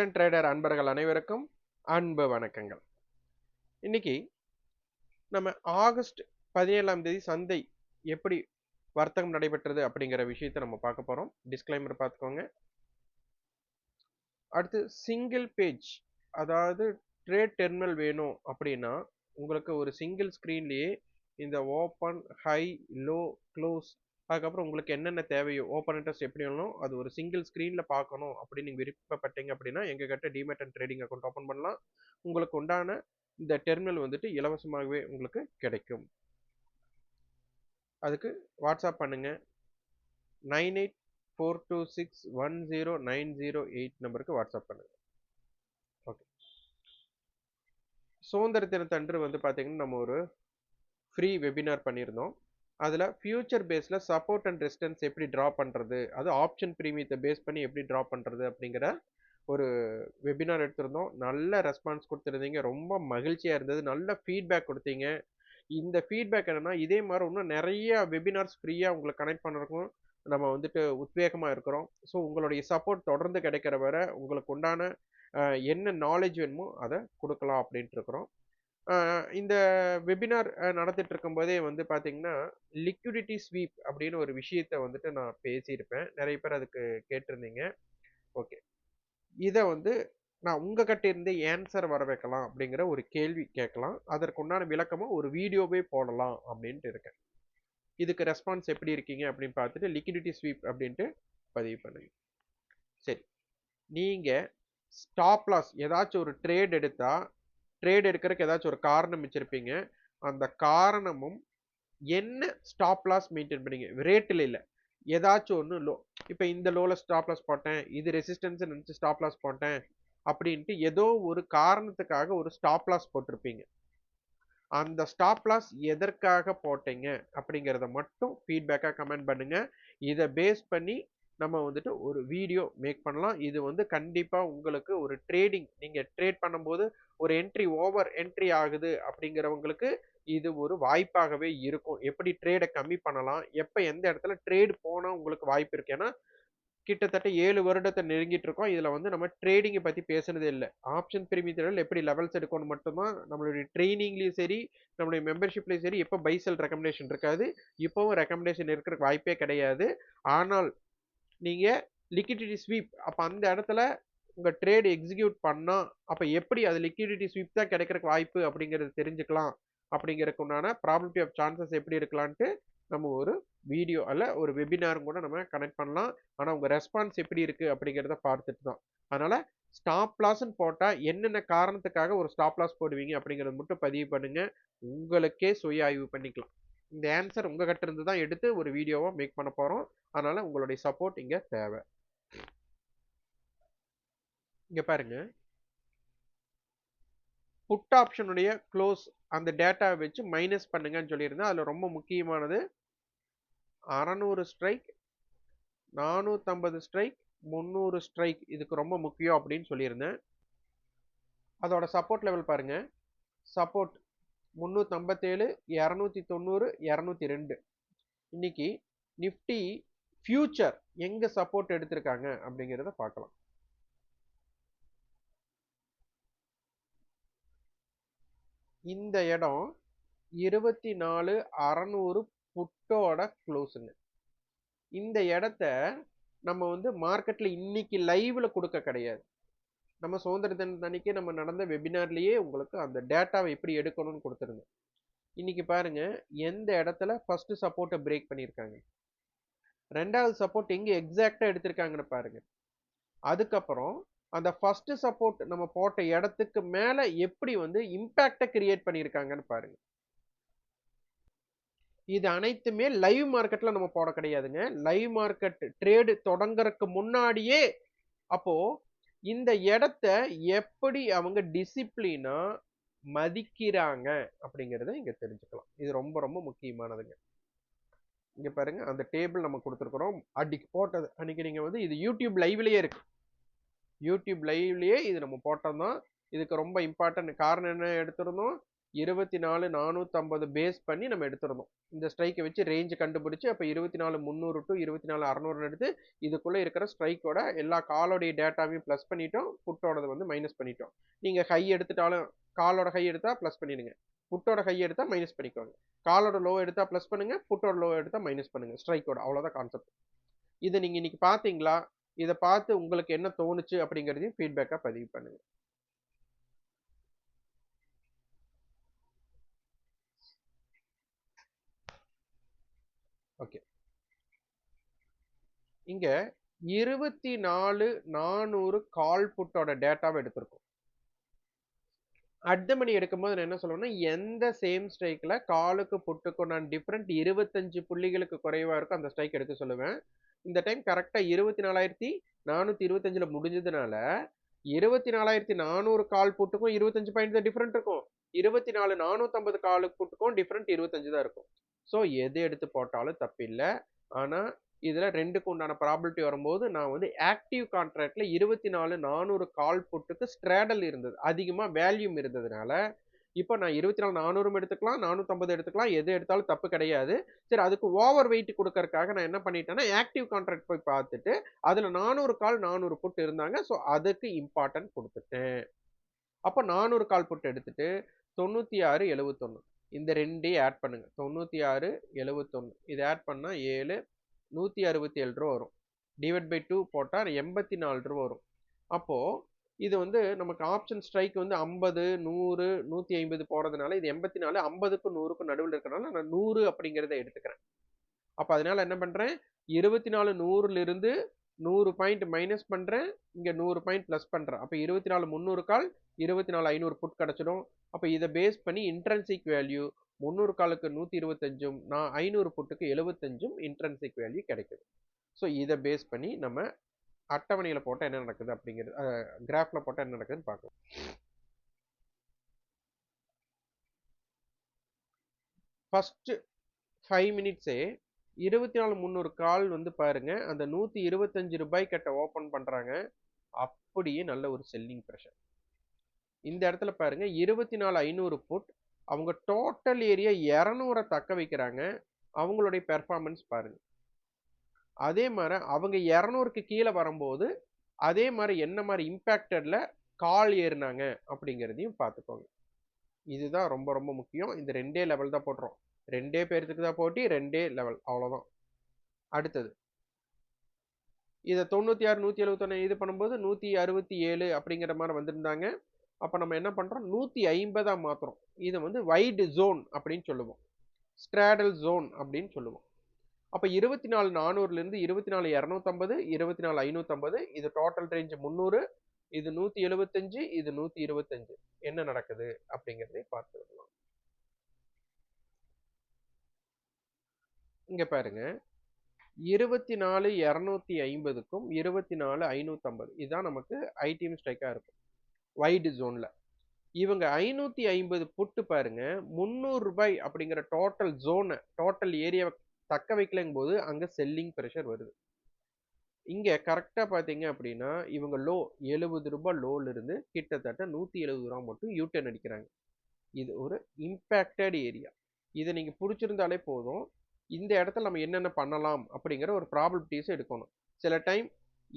Trader அன்பர்கள் அனைவருக்கும் அன்பு வணக்கங்கள். இன்னைக்கு நம்ம ஆகஸ்ட் 17ஆம் தேதி சந்தை எப்படி வர்த்தகம் நடைபெற்றது அப்படிங்கிற விஷயத்தை நம்ம பார்க்க போறோம். டிஸ்க்ளைமர் பார்த்துக்கோங்க. அடுத்து சிங்கிள் பேஜ், அதாவது ட்ரேட் டெர்மினல் வேணும் அப்படின்னா உங்களுக்கு ஒரு சிங்கிள் ஸ்க்ரீன்லேயே இந்த ஓப்பன், ஹை, லோ, க்ளோஸ், அதுக்கப்புறம் உங்களுக்கு என்னென்ன தேவையோ ஓப்பன் இன்ட்ரெஸ்ட் எப்படி வேணும் அது ஒரு சிங்கிள் ஸ்க்ரீனில் பார்க்கணும் அப்படின்னு நீங்கள் விருப்பப்பட்டீங்க அப்படின்னா எங்ககிட்ட demat and trading account open பண்ணலாம். உங்களுக்கு உண்டான இந்த டெர்மினல் வந்துட்டு இலவசமாகவே உங்களுக்கு கிடைக்கும். அதுக்கு வாட்ஸ்அப் பண்ணுங்க. 9842610908 நம்பருக்கு வாட்ஸ்அப் பண்ணுங்க. ஓகே. சுதந்திர தினத்தன்று வந்து பார்த்தீங்கன்னா நம்ம ஒரு ஃப்ரீ வெபினார் பண்ணியிருந்தோம். அதில் ஃபியூச்சர் பேஸில் சப்போர்ட் அண்ட் ரெசிஸ்டன்ஸ் எப்படி ட்ரா பண்ணுறது, அது ஆப்ஷன் ப்ரீமியத்தை பேஸ் பண்ணி எப்படி ட்ரா பண்ணுறது அப்படிங்கிற ஒரு வெபினார் எடுத்திருந்தோம். நல்ல ரெஸ்பான்ஸ் கொடுத்துருந்தீங்க. ரொம்ப மகிழ்ச்சியாக இருந்தது. நல்ல ஃபீட்பேக் கொடுத்தீங்க. இந்த ஃபீட்பேக் என்னென்னா இதே மாதிரி இன்னும் நிறைய வெபினார்ஸ் ஃப்ரீயாக உங்களுக்கு கனெக்ட் பண்ணுறதுக்கும் நம்ம வந்துட்டு உத்வேகமாக இருக்கிறோம். ஸோ உங்களுடைய சப்போர்ட் தொடர்ந்து கிடைக்கிற வரை உங்களுக்கு உண்டான என்ன நாலேஜ் வேணுமோ அதை கொடுக்கலாம் அப்படின்ட்டு இருக்கிறோம். இந்த வெபினார் நடத்திட்டு இருக்கும்போதே வந்து பார்த்தீங்கன்னா லிக்விடிட்டி ஸ்வீப் அப்படின்னு ஒரு விஷயத்த வந்துட்டு நான் பேசியிருப்பேன். நிறைய பேர் அதுக்கு கேட்டிருந்தீங்க. ஓகே, இதை வந்து நான் உங்ககிட்ட இருந்து ஆன்சர் வர வைக்கலாம் அப்படிங்கிற ஒரு கேள்வி கேட்கலாம். அதற்குண்டான விளக்கமும் ஒரு வீடியோவே போடலாம் அப்படின்ட்டு இருக்கேன். இதுக்கு ரெஸ்பான்ஸ் எப்படி இருக்கீங்க அப்படின்னு பார்த்துட்டு லிக்விடிட்டி ஸ்வீப் அப்படின்ட்டு பதிவு பண்ணுங்க. சரி, நீங்கள் ஸ்டாப் லாஸ் ஏதாச்சும் ஒரு ட்ரேட் எடுத்தால் ட்ரேட் எடுக்கிறதுக்கு ஏதாச்சும் ஒரு காரணம் வச்சுருப்பீங்க. அந்த காரணமும் என்ன ஸ்டாப் லாஸ் மெயின்டைன் பண்ணீங்க, ரேட்டில் இல்லை, ஏதாச்சும் ஒன்று லோ. இப்போ இந்த லோவில் ஸ்டாப் லாஸ் போட்டேன், இது ரெசிஸ்டன்ஸ் நினச்சி ஸ்டாப் லாஸ் போட்டேன் அப்படின்ட்டு ஏதோ ஒரு காரணத்துக்காக ஒரு ஸ்டாப் லாஸ் போட்டிருப்பீங்க. அந்த ஸ்டாப் லாஸ் எதற்காக போட்டீங்க அப்படிங்கிறத மட்டும் ஃபீட்பேக்காக கமெண்ட் பண்ணுங்க. இதை பேஸ் பண்ணி நம்ம வந்துட்டு ஒரு வீடியோ மேக் பண்ணலாம். இது வந்து கண்டிப்பாக உங்களுக்கு ஒரு ட்ரேடிங், நீங்கள் ட்ரேட் பண்ணும்போது ஒரு என்ட்ரி ஓவர் என்ட்ரி ஆகுது அப்படிங்கிறவங்களுக்கு இது ஒரு வாய்ப்பாகவே இருக்கும். எப்படி ட்ரேடை கம்மி பண்ணலாம், எப்போ எந்த இடத்துல ட்ரேடு போனால் உங்களுக்கு வாய்ப்பு இருக்கு. ஏன்னா கிட்டத்தட்ட 7 வருடத்தை நெருங்கிட்டு இருக்கோம். இதில் வந்து நம்ம ட்ரேடிங்கை பற்றி பேசுனதே இல்லை. ஆப்ஷன் பிரீமியத்தில் எப்படி லெவல்ஸ் எடுக்கணும் மட்டும்தான். நம்மளுடைய ட்ரைனிங்லேயும் சரி, நம்மளுடைய மெம்பர்ஷிப்லேயும் சரி, எப்போ பை செல் ரெக்கமெண்டேஷன் இருக்காது. இப்போவும் ரெக்கமெண்டேஷன் இருக்கிற வாய்ப்பே கிடையாது. ஆனால் நீங்கள் லிக்விடிட்டி ஸ்வீப் அப்போ அந்த இடத்துல உங்கள் ட்ரேட் எக்ஸிக்யூட் பண்ணால் அப்போ எப்படி அது லிக்விடிட்டி ஸ்வீப் தான் கிடைக்கிறக்கு வாய்ப்பு அப்படிங்கிறது தெரிஞ்சுக்கலாம். அப்படிங்கிறதுக்கு உண்டான ப்ராபபிலிட்டி ஆஃப் சான்சஸ் எப்படி இருக்கலான்ட்டு நம்ம ஒரு வீடியோ அல்ல ஒரு வெபினாரும் கூட நம்ம கனெக்ட் பண்ணலாம். ஆனால் உங்கள் ரெஸ்பான்ஸ் எப்படி இருக்குது அப்படிங்கிறத பார்த்துட்டு தான். அதனால் ஸ்டாப் லாஸ்ன்னு போட்டால் என்னென்ன காரணத்துக்காக ஒரு ஸ்டாப் லாஸ் போடுவீங்க அப்படிங்கிறது மட்டும் பதிவு பண்ணுங்கள். உங்களுக்கே சுய ஆய்வு பண்ணிக்கலாம். இந்த ஆன்சர் உங்ககிட்ட இருந்து தான் எடுத்து ஒரு வீடியோவாக மேக் பண்ண போகிறோம். அதனால் உங்களுடைய சப்போர்ட் இங்கே தேவை. இங்கே பாருங்க, புட் ஆப்ஷனுடைய க்ளோஸ் அந்த டேட்டாவை வச்சு மைனஸ் பண்ணுங்கன்னு சொல்லியிருந்தேன். அதில் ரொம்ப முக்கியமானது 600 ஸ்ட்ரைக், 450 ஸ்ட்ரைக், 300 ஸ்ட்ரைக், இதுக்கு ரொம்ப முக்கியம் அப்படின்னு சொல்லியிருந்தேன். அதோட சப்போர்ட் லெவல் பாருங்க, சப்போர்ட் 357, 290, 202. இன்னைக்கு நிஃப்டி ஃபியூச்சர் எங்க சப்போர்ட் எடுத்திருக்காங்க அப்படிங்கிறத பார்க்கலாம். இந்த இடம் 24,600 புட்டோட க்ளோஸுங்க. இந்த இடத்த நம்ம வந்து மார்க்கெட்ல இன்னைக்கு லைவ்ல கொடுக்க கிடையாது. நம்ம சுதந்திர தின அன்னைக்கு நம்ம நடந்த வெபினார்லயே உங்களுக்கு அந்த டேட்டாவை எப்படி எடுக்கணும்னு கொடுத்துருந்தேன். இன்னைக்கு பாருங்க எந்த இடத்துல ஃபர்ஸ்ட் சப்போர்ட்டை பிரேக் பண்ணியிருக்காங்க, ரெண்டாவது சப்போர்ட் எங்க எக்ஸாக்டா எடுத்திருக்காங்கன்னு பாருங்க. அதுக்கப்புறம் அந்த ஃபர்ஸ்ட் சப்போர்ட் நம்ம போட்ட இடத்துக்கு மேல எப்படி வந்து இம்பாக்டை கிரியேட் பண்ணியிருக்காங்கன்னு பாருங்க. இது அனைத்துமே லைவ் மார்க்கெட்ல நம்ம போட கிடையாதுங்க. லைவ் மார்க்கெட் ட்ரேடு தொடங்கறதுக்கு முன்னாடியே அப்போ இந்த இடத்த எப்படி அவங்க டிசிப்ளினா மதிக்கிறாங்க அப்படிங்கறத இங்க தெரிஞ்சுக்கலாம். இது ரொம்ப ரொம்ப முக்கியமானதுங்க. இங்க பாருங்க அந்த டேபிள் நம்ம கொடுத்துருக்கிறோம். அன்னைக்கு போட்டது அன்னைக்கு நீங்க வந்து இது யூடியூப் லைவ்லயே இருக்கு. யூடியூப் லைவ்லயே இது நம்ம போட்டோம்தான். இதுக்கு ரொம்ப இம்பார்ட்டன்ட் காரணம் என்ன எடுத்திருந்தோம், 24,450 பேஸ் பண்ணி நம்ம எடுத்துருந்தோம். இந்த ஸ்ட்ரைக்கை வச்சு ரேஞ்ச் கண்டுபிடிச்சு அப்போ 24,300 டு 24,600 எடுத்து இதுக்குள்ள இருக்கிற ஸ்ட்ரைக்கோட எல்லா காலோடைய டேட்டாவையும் ப்ளஸ் பண்ணிட்டோம், புட்டோடது வந்து மைனஸ் பண்ணிட்டோம். நீங்க ஹை எடுத்துட்டாலும் காலோட ஹை எடுத்தா ப்ளஸ் பண்ணிடுங்க, புட்டோட ஹை எடுத்தா மைனஸ் பண்ணிக்கோங்க. காலோட லோ எடுத்தா ப்ளஸ் பண்ணுங்க, புட்டோட லோ எடுத்தா மைனஸ் பண்ணுங்க ஸ்ட்ரைக்கோட. அவ்வளோதான் கான்செப்ட். இதை நீங்க இன்னைக்கு பார்த்தீங்களா? இதை பார்த்து உங்களுக்கு என்ன தோணுச்சு அப்படிங்கிறதையும் ஃபீட்பேக்கா பதிவு பண்ணுங்க. ஓகே, இங்க 24,400 கால் புட்டோட டேட்டாவை எடுத்திருக்கோம். அட் மணி எடுக்கும்போது நான் என்ன சொல்லுவேன்னா, எந்த சேம் ஸ்ட்ரைக்ல காலுக்கு புட்டுக்கும் நான் டிஃபரெண்ட் 25 புள்ளிகளுக்கு குறைவா இருக்கும் அந்த ஸ்ட்ரைக் எடுக்க சொல்லுவேன். இந்த டைம் கரெக்டா 24,425ல முடிஞ்சதுனால 24,400 கால் புட்டுக்கும் 25 பாயிண்ட் தான் டிஃபரெண்ட் இருக்கும். 24,450 கால் புட்டுக்கும் டிஃபரெண்ட் 25 தான் இருக்கும். ஸோ எது எடுத்து போட்டாலும் தப்பில்லை. ஆனா இதுல ரெண்டுக்கு உண்டான ப்ராபபிலிட்டி வரும்போது நான் வந்து ஆக்டிவ் கான்ட்ராக்ட்ல 24,400 கால் புட்டுக்கு ஸ்ட்ராடல் இருந்தது, அதிகமா வேல்யூம் இருந்ததுனால இப்போ நான் 24,400 எடுத்துக்கலாம், 450 எடுத்துக்கலாம், எது எடுத்தாலும் தப்பு கிடையாது. சரி, அதுக்கு ஓவர் வெயிட் கொடுக்கறதுக்காக நான் என்ன பண்ணிட்டேன்னா ஆக்டிவ் கான்ட்ராக்ட் போய் பார்த்துட்டு அதுல 400 கால் 400 புட் இருந்தாங்க. ஸோ அதுக்கு இம்பார்ட்டன்ட் கொடுத்துட்டேன். அப்போ 400 கால் புட் எடுத்துட்டு 96,71 இந்த ரெண்டையும் ஆட் பண்ணுங்க. 96,71 இது ஆட் பண்ணா 7 167 ரூபா வரும். டிவைட் பை 2 போட்டால் 84 ரூபா வரும். அப்போ இது வந்து நமக்கு ஆப்ஷன் ஸ்ட்ரைக் வந்து 50 100 150 போறதுனால இது 84, 50க்கும் 100க்கும் நடுவில் இருக்கிறனால நான் 100 அப்படிங்கிறத எடுத்துக்கிறேன். அப்போ அதனால என்ன பண்றேன், 24,100ல இருந்து 100 பாயிண்ட் மைனஸ் பண்றேன், இங்க 100 பாயிண்ட் பிளஸ் பண்றேன். அப்போ 24,300 கால் 24,500 புட் கிடைச்சிடும். அப்போ இதை பேஸ் பண்ணி இன்ட்ரென்சிக் வேல்யூ 300 காலுக்கு 125ம் 500 புட்டுக்கு 75ம் இன்ட்ரென்சிக் வேல்யூ கிடைக்குது. ஸோ இதை பேஸ் பண்ணி நம்ம அட்டவணையில் போட்டால் என்ன நடக்குது அப்படிங்கிறது, கிராஃபில் போட்டால் என்ன நடக்குதுன்னு பார்க்கலாம். ஃபர்ஸ்ட் 5 மினிட்ஸே 24,300 கால் வந்து பாருங்க, அந்த 125 ரூபாய் கிட்ட ஓபன் பண்றாங்க. அப்படியே நல்ல ஒரு செல்லிங் ப்ரெஷர். இந்த இடத்துல பாருங்க 24,500 புட், அவங்க டோட்டல் ஏரியா 200 தக்க வைக்கிறாங்க. அவங்களுடைய பெர்ஃபார்மன்ஸ் பாருங்க. அதே மாதிரி அவங்க 200க்கு கீழே வரும்போது அதே மாதிரி என்ன மாதிரி இம்பாக்டட்ல கால் ஏறினாங்க அப்படிங்கிறதையும் பார்த்துக்கோங்க. இதுதான் ரொம்ப ரொம்ப முக்கியம். இந்த ரெண்டே லெவல் தான் போட்டுரும், ரெண்டே பேருக்கு தான் போட்டி, ரெண்டே லெவல், அவ்வளவுதான். அடுத்தது இதை 96 171 இது பண்ணும்போது 167 அப்படிங்கிற மாதிரி வந்திருந்தாங்க. அப்ப நம்ம என்ன பண்றோம், 150 மாத்திரம். இதை வந்து வைடு ஜோன் அப்படின்னு சொல்லுவோம், ஸ்ட்ராடல் ஜோன் அப்படின்னு சொல்லுவோம். அப்ப 24,400ல இருந்து 24,250 24,550 இது டோட்டல் ரேஞ்ச் 300, இது 175, இது 125 என்ன நடக்குது அப்படிங்கறதை பார்த்துக்கலாம். இங்க பாருங்க 24,250க்கும் 24,550 இதுதான் நமக்கு ஐடிஎம் ஸ்ட்ரைக்கா இருக்கும் வைடு ஜோன்ல. இவங்க 550 புட்டு பாருங்க 300 ரூபாய் அப்படிங்கிற டோட்டல் ஜோனை டோட்டல் ஏரியாவை தக்க வைக்கலங்கும் போது அங்க செல்லிங் பிரஷர் வருது. இங்க கரெக்டா பாத்தீங்க அப்படின்னா இவங்க லோ 70 ரூபாய் லோல இருந்து கிட்டத்தட்ட 170 ரூபாய் மட்டும் யூட்டர்ன் அடிக்கிறாங்க. இது ஒரு இம்பாக்டட் ஏரியா. இதை நீங்க புடிச்சிருந்தாலே போதும். இந்த இடத்துல நம்ம என்னென்ன பண்ணலாம் அப்படிங்கிற ஒரு ப்ராபபிலிட்டிஸ் எடுக்கணும். சில டைம்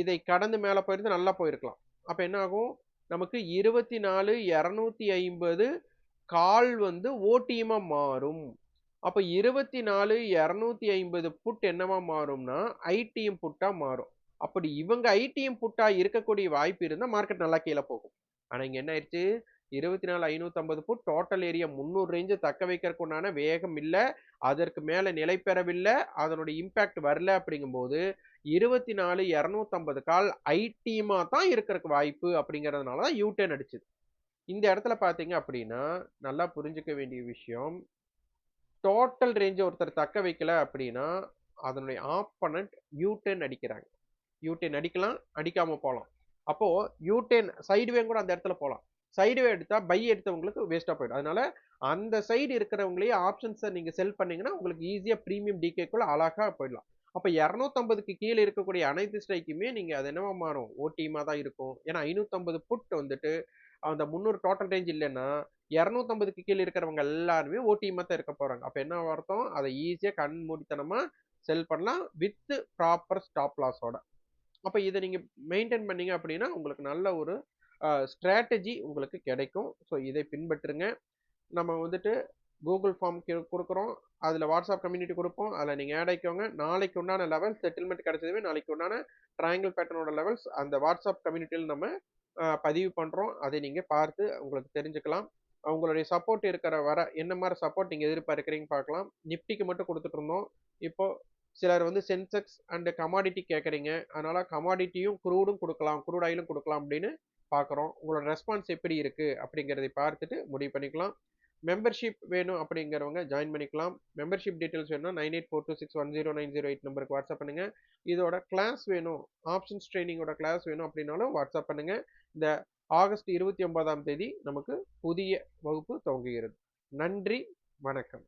இதை கடந்து மேல போயிருந்து நல்லா போயிருக்கலாம். அப்ப என்ன ஆகும், நமக்கு 24,250 கால் வந்து ஓடிஎம்மா மாறும். அப்ப 24,250 புட் என்னவா மாறும்னா ஐடிஎம் புட்டா மாறும். அப்படி இவங்க ஐடிஎம் புட்டா இருக்கக்கூடிய வாய்ப்பு இருந்தா மார்க்கெட் நல்லா கீழே போகும். ஆனா இங்க என்ன ஆயிடுச்சு, 24,550 புட் டோட்டல் ஏரியா 300 ரேஞ்சு தக்க வைக்கிறதுக்குண்டான வேகம் இல்ல, அதற்கு மேல நிலை பெறவில்லை, அதனுடைய இம்பாக்ட் வரல. அப்படிங்கும்போது 24,250 கால் ஐடிஎம்மா தான் இருக்கிறதுக்கு வாய்ப்பு அப்படிங்கிறதுனாலதான் யூட்டர்ன் அடிச்சுது. இந்த இடத்துல பாத்தீங்க அப்படின்னா நல்லா புரிஞ்சுக்க வேண்டிய விஷயம், டோட்டல் ரேஞ்ச் ஒருத்தர் தக்க வைக்கல அப்படின்னா அதனுடைய ஆப்பனண்ட் யூட்டர்ன் அடிக்கிறாங்க. யூட்டர்ன் அடிக்கலாம், அடிக்காம போகலாம். அப்போ யூட்டர்ன் சைடுவே கூட அந்த இடத்துல போகலாம். சைடுவே எடுத்தா பை எடுத்தவங்களுக்கு வேஸ்டா போயிடும். அதனால அந்த சைடு இருக்கிறவங்களையே ஆப்ஷன்ஸை நீங்க செல் பண்ணீங்கன்னா உங்களுக்கு ஈஸியா பிரீமியம் டிகேக்குள்ள அழகா போயிடலாம். அப்ப 250க்கு கீழே இருக்கக்கூடிய அனைத்து ஸ்ட்ரைக்குமே நீங்க அது என்னவா மாறும், ஓடிஎம்மா தான் இருக்கும். ஏன்னா 550 புட் வந்துட்டு அந்த 300 டோட்டல் ரேஞ்ச் இல்லைன்னா 250க்கு கீழே இருக்கிறவங்க எல்லாருமே ஓடிஎம்மா தான் இருக்க போறாங்க. அப்ப என்ன அர்த்தம்? அதை ஈஸியா கண் மூடித்தனமா செல் பண்ணலாம் வித் ப்ராப்பர் ஸ்டாப் லாஸோட. அப்ப இதை நீங்க மெயின்டைன் பண்ணீங்க அப்படின்னா உங்களுக்கு நல்ல ஒரு ஸ்ட்ராட்டஜி உங்களுக்கு கிடைக்கும். ஸோ இதை பின்பற்றுங்க. நம்ம வந்துட்டு கூகுள் ஃபார்ம் கொடுக்குறோம். அதில் வாட்ஸ்அப் கம்யூனிட்டி கொடுப்போம். அதில் நீங்கள் ஆட் ஆகிக்கோங்க. நாளைக்கு உண்டான லெவல் செட்டில்மெண்ட் கிடைச்சதுமே நாளைக்கு உண்டான ட்ரையாங்கிள் பேட்டர்னோட லெவல்ஸ் அந்த வாட்ஸ்அப் கம்யூனிட்டியில் நம்ம பதிவு பண்ணுறோம். அதை நீங்கள் பார்த்து உங்களுக்கு தெரிஞ்சுக்கலாம். உங்களுடைய சப்போர்ட் இருக்கிற வர என்ன மாதிரி சப்போர்ட் நீங்கள் எதிர்பார்க்குறீங்க பார்க்கலாம். நிப்டிக்கு மட்டும் கொடுத்துட்டு இருந்தோம். இப்போ சிலர் வந்து சென்செக்ஸ் அண்ட் கமாடிட்டி கேட்குறீங்க. அதனால கமாடிட்டியும் குரூடும் கொடுக்கலாம், குரூட் ஆயிலும் கொடுக்கலாம் அப்படின்னு பார்க்குறோம். உங்களோட ரெஸ்பான்ஸ் எப்படி இருக்கு அப்படிங்கிறதை பார்த்துட்டு முடிவு பண்ணிக்கலாம். மெம்பர்ஷிப் வேணும் அப்படிங்கிறவங்க ஜாயின் பண்ணிக்கலாம். மெம்பர்ஷிப் டீட்டெயில்ஸ் வேணும்னா 9842610908 நம்பருக்கு வாட்ஸ்அப் பண்ணுங்க. இதோட கிளாஸ் வேணும், ஆப்ஷன்ஸ் ட்ரைனிங்கோட கிளாஸ் வேணும் அப்படின்னாலும் வாட்ஸ்அப் பண்ணுங்க. இந்த ஆகஸ்ட் 29ஆம் தேதி நமக்கு புதிய வகுப்பு துவங்குகிறது. நன்றி, வணக்கம்.